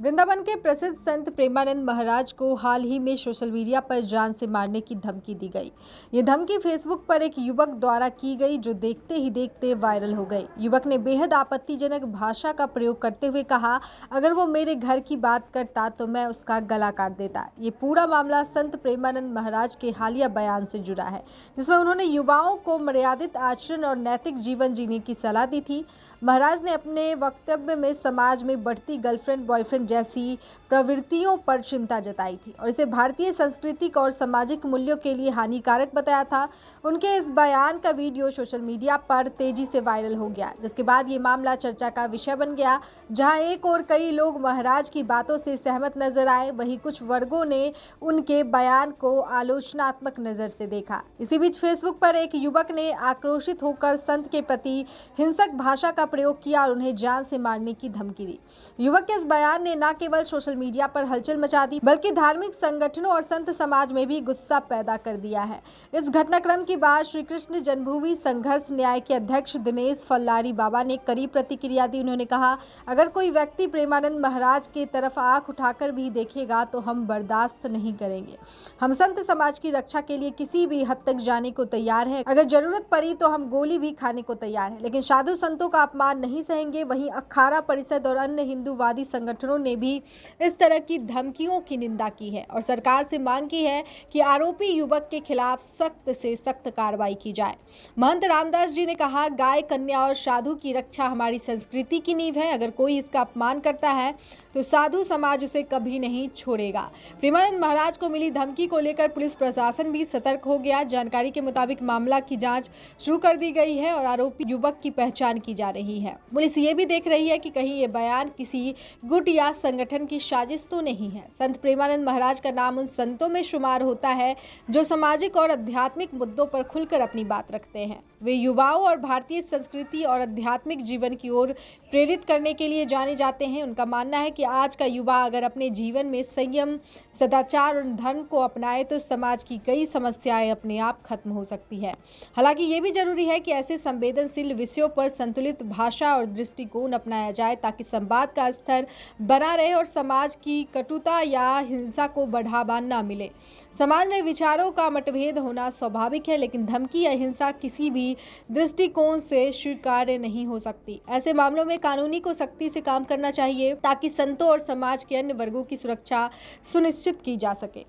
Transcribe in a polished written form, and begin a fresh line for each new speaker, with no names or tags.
वृंदावन के प्रसिद्ध संत प्रेमानंद महाराज को हाल ही में सोशल मीडिया पर जान से मारने की धमकी दी गई। ये धमकी फेसबुक पर एक युवक द्वारा की गई, जो देखते ही देखते वायरल हो गई। युवक ने बेहद आपत्तिजनक भाषा का प्रयोग करते हुए कहा, अगर वो मेरे घर की बात करता तो मैं उसका गला काट देता। ये पूरा मामला संत प्रेमानंद महाराज के हालिया बयान से जुड़ा है, जिसमें उन्होंने युवाओं को मर्यादित आचरण और नैतिक जीवन जीने की सलाह दी थी। महाराज ने अपने वक्तव्य में समाज में बढ़ती गर्लफ्रेंड बॉयफ्रेंड जैसी प्रवृत्तियों पर चिंता जताई थी और इसे भारतीय सांस्कृतिक और सामाजिक मूल्यों के लिए हानिकारक बताया था। उनके इस बयान का वीडियो सोशल मीडिया पर तेजी से वायरल हो गया, जिसके बाद ये मामला चर्चा का विषय बन गया। जहां एक और कई लोग महाराज की बातों से सहमत नजर आए, वहीं कुछ वर्गों ने उनके बयान को आलोचनात्मक नजर से देखा। इसी बीच फेसबुक पर एक युवक ने आक्रोशित होकर संत के प्रति हिंसक भाषा का प्रयोग किया और उन्हें जान से मारने की धमकी दी। युवक के इस बयान ने न केवल सोशल मीडिया पर हलचल मचा दी, बल्कि धार्मिक संगठनों और संत समाज में भी गुस्सा पैदा कर दिया है। इस घटनाक्रम के बाद श्री कृष्ण जन्मभूमि संघर्ष न्याय के अध्यक्ष दिनेश फल्लारी बाबा ने कड़ी प्रतिक्रिया दी। उन्होंने कहा, अगर कोई व्यक्ति प्रेमानंद महाराज की तरफ आंख उठाकर भी देखेगा तो हम बर्दाश्त नहीं करेंगे। हम संत समाज की रक्षा के लिए किसी भी हद तक जाने को तैयार है। अगर जरूरत पड़ी तो हम गोली भी खाने को तैयार है, लेकिन साधु संतों का अपमान नहीं सहेंगे। वहीं अखाड़ा परिषद और अन्य हिंदूवादी संगठनों ने भी इस तरह की धमकियों की निंदा की है और सरकार से मांग की है कि आरोपी युवक के खिलाफ सख्त से सख्त कार्रवाई की जाए। महंत रामदास जी ने कहा, गाय, कन्या और साधु की रक्षा हमारी संस्कृति की नींव है। अगर कोई इसका अपमान करता है तो साधु समाज उसे कभी नहीं छोड़ेगा। प्रेमानंद महाराज को मिली धमकी को लेकर पुलिस प्रशासन भी सतर्क हो गया। जानकारी के मुताबिक मामला की जांच शुरू कर दी गई है और आरोपी युवक की पहचान की जा रही है। पुलिस ये भी देख रही है कि कहीं ये बयान किसी गुट या संगठन की साजिश तो नहीं है। संत प्रेमानंद महाराज का नाम उन संतों में शुमार होता है जो सामाजिक और आध्यात्मिक मुद्दों पर खुलकर अपनी बात रखते हैं। वे युवाओं और भारतीय संस्कृति और आध्यात्मिक जीवन की ओर प्रेरित करने के लिए जाने जाते हैं। उनका मानना है कि आज का युवा अगर अपने जीवन में संयम, सदाचार और धर्म को अपनाए तो समाज की कई समस्याएं अपने आप खत्म हो सकती है। हालांकि ये भी जरूरी है कि ऐसे संवेदनशील विषयों पर संतुलित भाषा और दृष्टिकोण अपनाया जाए, ताकि संवाद का स्तर बना रहे और समाज की कटुता या हिंसा को बढ़ावा न मिले। समाज में विचारों का मतभेद होना स्वाभाविक है, लेकिन धमकी या हिंसा किसी भी दृष्टिकोण से स्वीकार्य नहीं हो सकती। ऐसे मामलों में कानूनी को सख्ती से काम करना चाहिए, ताकि संतों और समाज के अन्य वर्गों की सुरक्षा सुनिश्चित की जा सके।